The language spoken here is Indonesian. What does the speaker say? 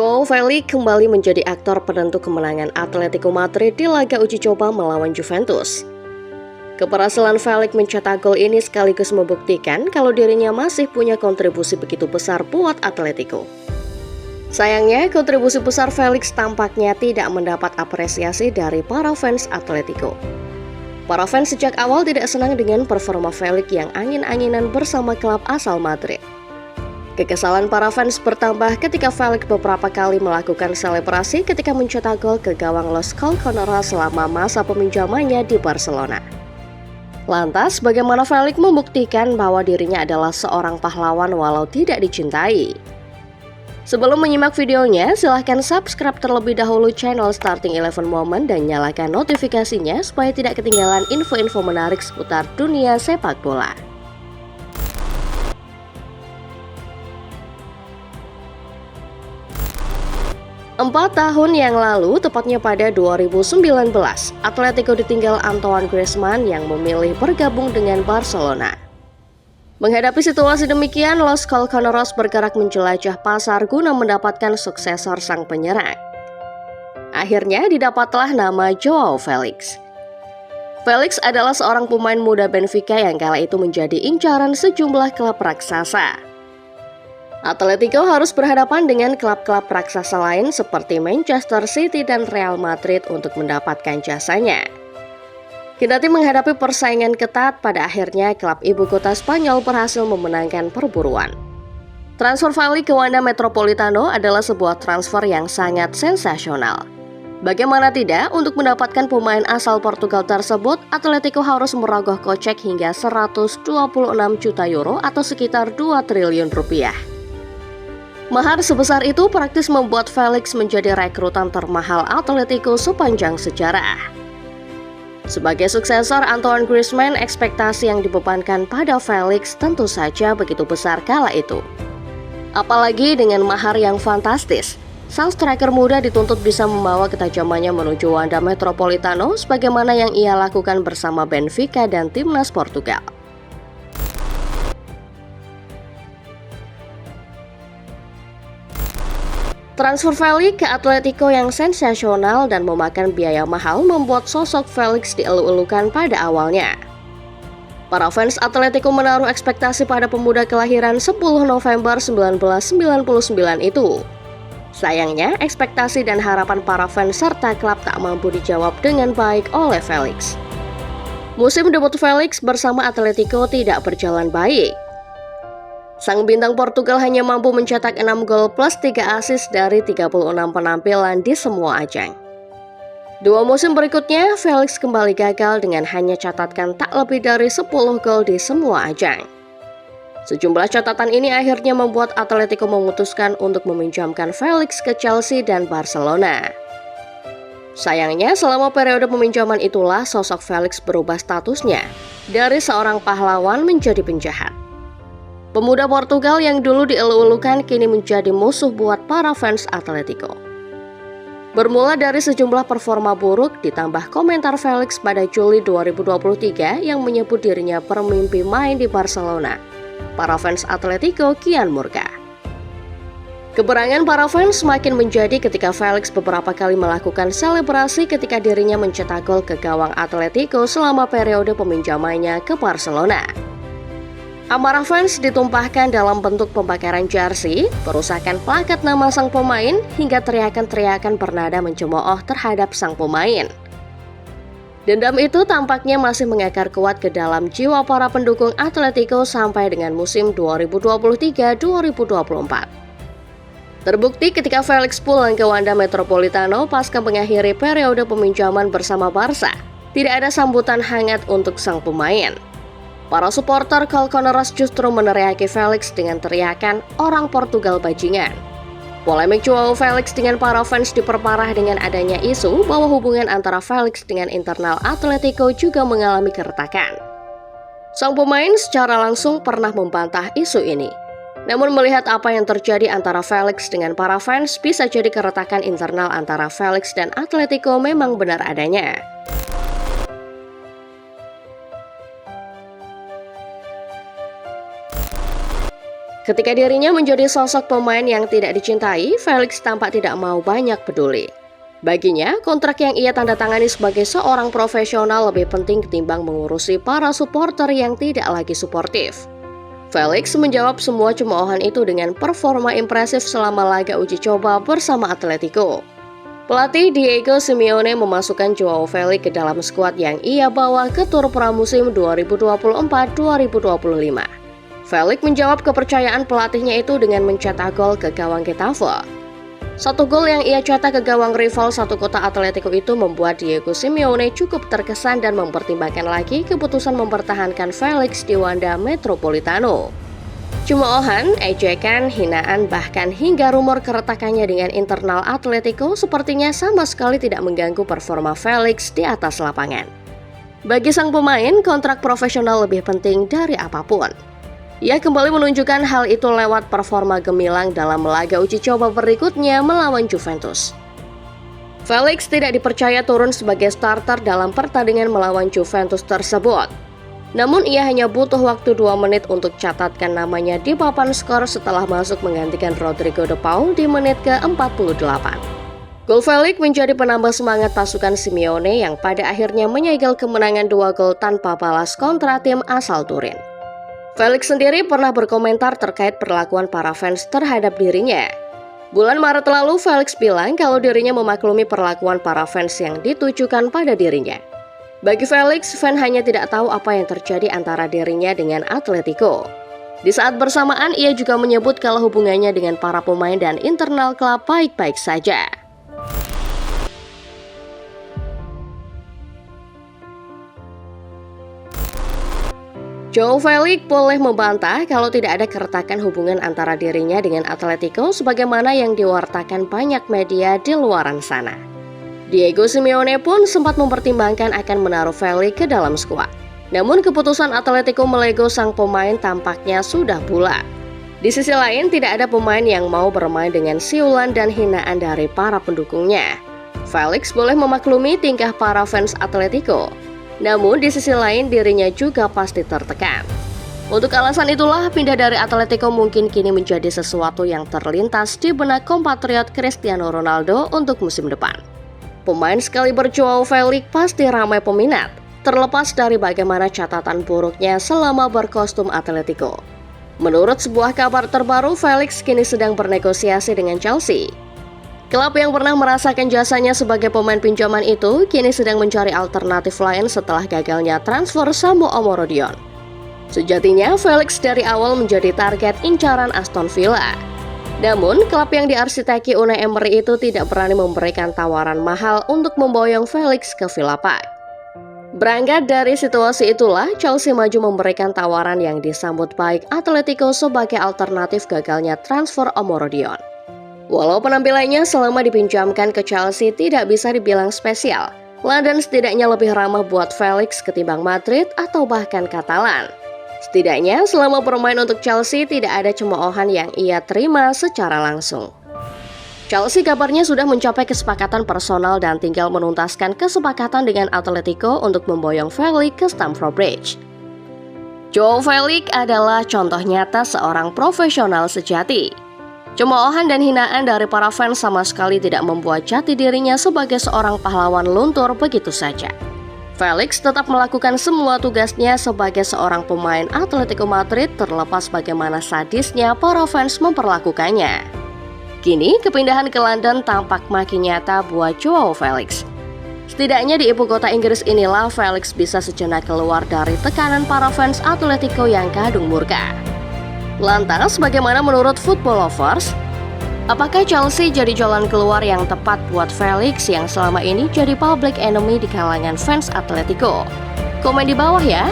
Joao Felix kembali menjadi aktor penentu kemenangan Atletico Madrid di laga uji coba melawan Juventus. Keberhasilan Felix mencetak gol ini sekaligus membuktikan kalau dirinya masih punya kontribusi begitu besar buat Atletico. Sayangnya, kontribusi besar Felix tampaknya tidak mendapat apresiasi dari para fans Atletico. Para fans sejak awal tidak senang dengan performa Felix yang angin-anginan bersama klub asal Madrid. Kekesalan para fans bertambah ketika Felix beberapa kali melakukan selebrasi ketika mencetak gol ke gawang Los Colchoneros selama masa peminjamannya di Barcelona. Lantas, bagaimana Felix membuktikan bahwa dirinya adalah seorang pahlawan walau tidak dicintai? Sebelum menyimak videonya, silahkan subscribe terlebih dahulu channel Starting 11 Moment dan nyalakan notifikasinya supaya tidak ketinggalan info-info menarik seputar dunia sepak bola. 4 tahun yang lalu, tepatnya pada 2019, Atletico ditinggal Antoine Griezmann yang memilih bergabung dengan Barcelona. Menghadapi situasi demikian, Los Colchoneros bergerak menjelajah pasar guna mendapatkan suksesor sang penyerang. Akhirnya didapatlah nama Joao Felix. Felix adalah seorang pemain muda Benfica yang kala itu menjadi incaran sejumlah klub raksasa. Atletico harus berhadapan dengan klub-klub raksasa lain seperti Manchester City dan Real Madrid untuk mendapatkan jasanya. Kendati menghadapi persaingan ketat, pada akhirnya klub ibu kota Spanyol berhasil memenangkan perburuan. Transfer Felix ke Wanda Metropolitano adalah sebuah transfer yang sangat sensasional. Bagaimana tidak, untuk mendapatkan pemain asal Portugal tersebut, Atletico harus merogoh kocek hingga 126 juta euro atau sekitar 2 triliun rupiah. Mahar sebesar itu praktis membuat Felix menjadi rekrutan termahal Atletico sepanjang sejarah. Sebagai suksesor Antoine Griezmann, ekspektasi yang dibebankan pada Felix tentu saja begitu besar kala itu. Apalagi dengan mahar yang fantastis, sang striker muda dituntut bisa membawa ketajamannya menuju Wanda Metropolitano sebagaimana yang ia lakukan bersama Benfica dan timnas Portugal. Transfer Felix ke Atletico yang sensasional dan memakan biaya mahal membuat sosok Felix dielu-elukan pada awalnya. Para fans Atletico menaruh ekspektasi pada pemuda kelahiran 10 November 1999 itu. Sayangnya, ekspektasi dan harapan para fans serta klub tak mampu dijawab dengan baik oleh Felix. Musim debut Felix bersama Atletico tidak berjalan baik. Sang bintang Portugal hanya mampu mencetak 6 gol plus 3 assist dari 36 penampilan di semua ajang. 2 musim berikutnya, Felix kembali gagal dengan hanya catatkan tak lebih dari 10 gol di semua ajang. Sejumlah catatan ini akhirnya membuat Atletico memutuskan untuk meminjamkan Felix ke Chelsea dan Barcelona. Sayangnya, selama periode peminjaman itulah sosok Felix berubah statusnya dari seorang pahlawan menjadi penjahat. Pemuda Portugal yang dulu dielu-elukan kini menjadi musuh buat para fans Atletico. Bermula dari sejumlah performa buruk ditambah komentar Felix pada Juli 2023 yang menyebut dirinya bermimpi main di Barcelona, para fans Atletico kian murka. Keberangan para fans semakin menjadi ketika Felix beberapa kali melakukan selebrasi ketika dirinya mencetak gol ke gawang Atletico selama periode peminjamannya ke Barcelona. Amarah fans ditumpahkan dalam bentuk pembakaran jersey, perusakan plakat nama sang pemain, hingga teriakan-teriakan bernada mencemooh terhadap sang pemain. Dendam itu tampaknya masih mengakar kuat ke dalam jiwa para pendukung Atletico sampai dengan musim 2023-2024. Terbukti ketika Felix pulang ke Wanda Metropolitano pasca mengakhiri periode peminjaman bersama Barca, tidak ada sambutan hangat untuk sang pemain. Para supporter Colchoneros justru meneriaki Felix dengan teriakan orang Portugal bajingan. Polemik Joao Felix dengan para fans diperparah dengan adanya isu bahwa hubungan antara Felix dengan internal Atletico juga mengalami keretakan. Sang pemain secara langsung pernah membantah isu ini. Namun melihat apa yang terjadi antara Felix dengan para fans, bisa jadi keretakan internal antara Felix dan Atletico memang benar adanya. Ketika dirinya menjadi sosok pemain yang tidak dicintai, Felix tampak tidak mau banyak peduli. Baginya, kontrak yang ia tanda tangani sebagai seorang profesional lebih penting ketimbang mengurusi para supporter yang tidak lagi suportif. Felix menjawab semua cemoohan itu dengan performa impresif selama laga uji coba bersama Atletico. Pelatih Diego Simeone memasukkan Joao Felix ke dalam skuad yang ia bawa ke tur pramusim 2024-2025. Felix menjawab kepercayaan pelatihnya itu dengan mencetak gol ke gawang Getafe. Satu gol yang ia cetak ke gawang rival satu kota Atletico itu membuat Diego Simeone cukup terkesan dan mempertimbangkan lagi keputusan mempertahankan Felix di Wanda Metropolitano. Cemoohan, ejekan, hinaan, bahkan hingga rumor keretakannya dengan internal Atletico sepertinya sama sekali tidak mengganggu performa Felix di atas lapangan. Bagi sang pemain, kontrak profesional lebih penting dari apapun. Ia kembali menunjukkan hal itu lewat performa gemilang dalam laga uji coba berikutnya melawan Juventus. Felix tidak dipercaya turun sebagai starter dalam pertandingan melawan Juventus tersebut. Namun ia hanya butuh waktu 2 menit untuk catatkan namanya di papan skor setelah masuk menggantikan Rodrigo de Paul di menit ke-48. Gol Felix menjadi penambah semangat pasukan Simeone yang pada akhirnya menyegel kemenangan 2 gol tanpa balas kontra tim asal Turin. Felix sendiri pernah berkomentar terkait perlakuan para fans terhadap dirinya. Bulan Maret lalu, Felix bilang kalau dirinya memaklumi perlakuan para fans yang ditujukan pada dirinya. Bagi Felix, fans hanya tidak tahu apa yang terjadi antara dirinya dengan Atletico. Di saat bersamaan, ia juga menyebut kalau hubungannya dengan para pemain dan internal klub baik-baik saja. Joao Felix boleh membantah kalau tidak ada keretakan hubungan antara dirinya dengan Atletico sebagaimana yang diwartakan banyak media di luaran sana. Diego Simeone pun sempat mempertimbangkan akan menaruh Felix ke dalam skuad. Namun keputusan Atletico melego sang pemain tampaknya sudah bulat. Di sisi lain, tidak ada pemain yang mau bermain dengan siulan dan hinaan dari para pendukungnya. Felix boleh memaklumi tingkah para fans Atletico. Namun di sisi lain dirinya juga pasti tertekan. Untuk alasan itulah pindah dari Atletico mungkin kini menjadi sesuatu yang terlintas di benak kompatriot Cristiano Ronaldo untuk musim depan. Pemain sekaliber Joao Felix pasti ramai peminat, terlepas dari bagaimana catatan buruknya selama berkostum Atletico. Menurut sebuah kabar terbaru, Felix kini sedang bernegosiasi dengan Chelsea. Klub yang pernah merasakan jasanya sebagai pemain pinjaman itu kini sedang mencari alternatif lain setelah gagalnya transfer Samu Omorodion. Sejatinya, Felix dari awal menjadi target incaran Aston Villa. Namun, klub yang diarsiteki Unai Emery itu tidak berani memberikan tawaran mahal untuk memboyong Felix ke Villa Park. Berangkat dari situasi itulah, Chelsea maju memberikan tawaran yang disambut baik Atletico sebagai alternatif gagalnya transfer Omorodion. Walau penampilannya selama dipinjamkan ke Chelsea tidak bisa dibilang spesial, London setidaknya lebih ramah buat Felix ketimbang Madrid atau bahkan Catalan. Setidaknya selama bermain untuk Chelsea tidak ada cemoohan yang ia terima secara langsung. Chelsea kabarnya sudah mencapai kesepakatan personal dan tinggal menuntaskan kesepakatan dengan Atletico untuk memboyong Felix ke Stamford Bridge. Joao Felix adalah contoh nyata seorang profesional sejati. Cemoohan dan hinaan dari para fans sama sekali tidak membuat jati dirinya sebagai seorang pahlawan luntur begitu saja. Felix tetap melakukan semua tugasnya sebagai seorang pemain Atletico Madrid terlepas bagaimana sadisnya para fans memperlakukannya. Kini kepindahan ke London tampak makin nyata buat Joao Felix. Setidaknya di ibu kota Inggris inilah Felix bisa sejenak keluar dari tekanan para fans Atletico yang kadung murka. Lantas, bagaimana menurut football lovers? Apakah Chelsea jadi jalan keluar yang tepat buat Felix yang selama ini jadi public enemy di kalangan fans Atletico? Komen di bawah ya!